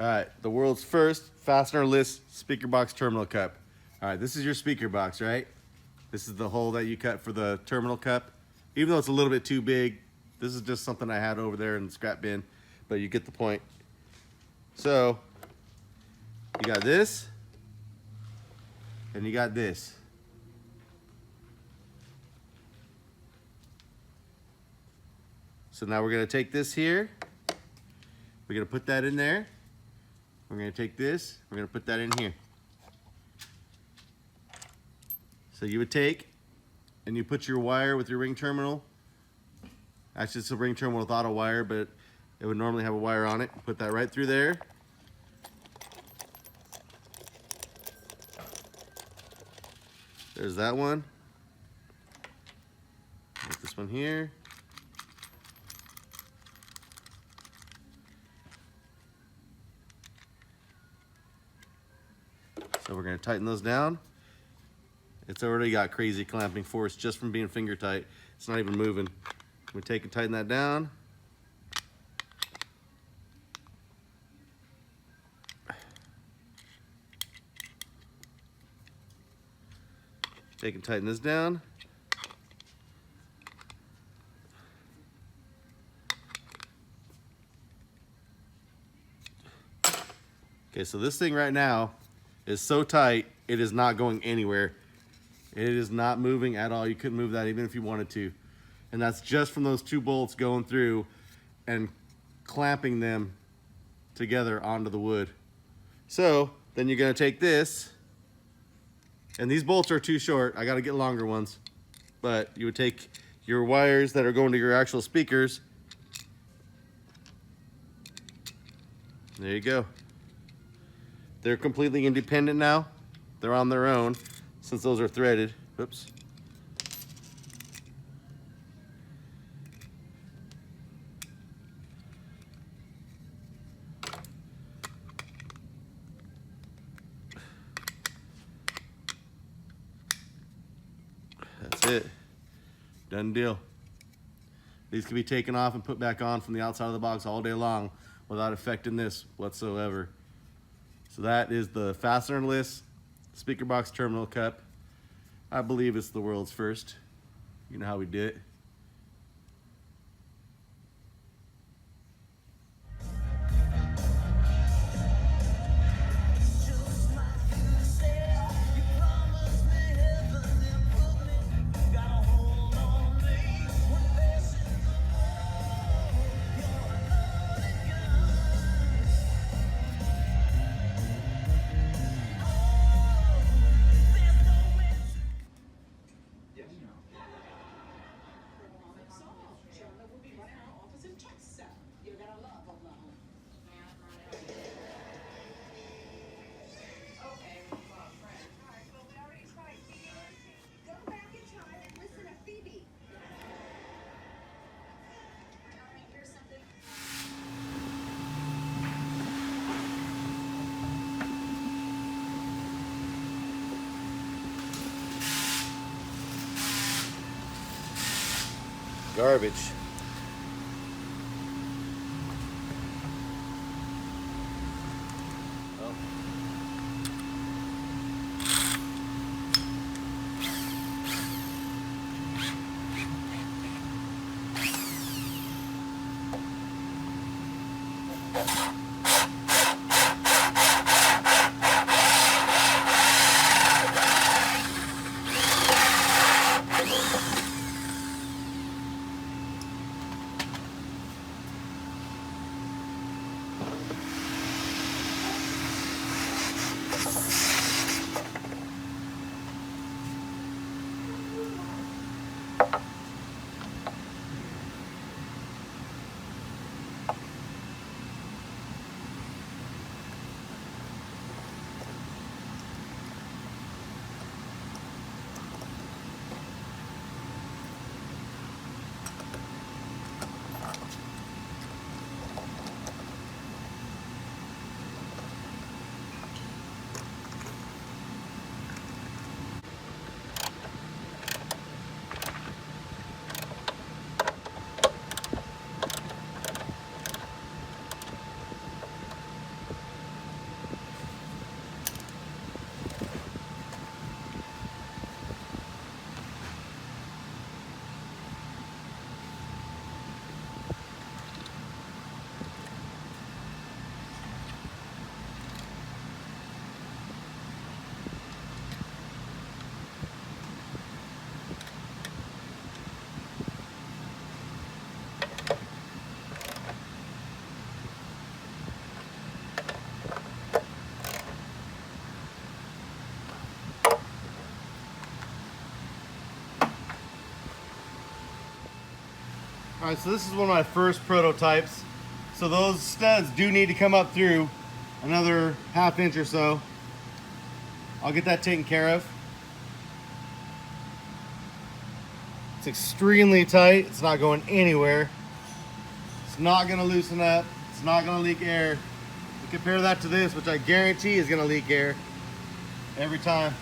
All right, the world's first Fastener-Less speaker box terminal cup. All right, this is your speaker box, right? This is the hole that you cut for the terminal cup. Even though it's a little bit too big, this is just something I had over there in the scrap bin, but you get the point. So, you got this, and you got this. So now we're gonna take this here, we're gonna put that in there. We're gonna take this, we're gonna put that in here. So you would take and you put your wire with your ring terminal. Actually, it's a ring terminal without a wire, but it would normally have a wire on it. Put that right through there. There's that one. Put this one here. So we're going to tighten those down. It's already got crazy clamping force just from being finger tight. It's not even moving. We take and tighten that down. Take and tighten this down. Okay, so this thing right now is so tight, it is not going anywhere. It is not moving at all. You couldn't move that even if you wanted to. And that's just from those two bolts going through and clamping them together onto the wood. So then you're gonna take this, and these bolts are too short. I gotta get longer ones. But you would take your wires that are going to your actual speakers. There you go. They're completely independent now. They're on their own since those are threaded. Oops. That's it. Done deal. These can be taken off and put back on from the outside of the box all day long without affecting this whatsoever. So that is the Fastener-Less speaker box terminal cup. I believe it's the world's first. You know how we did it. Garbage. Oh. All right, so this is one of my first prototypes. So those studs do need to come up through another 1/2 inch or so. I'll get that taken care of. It's extremely tight. It's not going anywhere. It's not gonna loosen up. It's not gonna leak air. You compare that to this, which I guarantee is gonna leak air every time.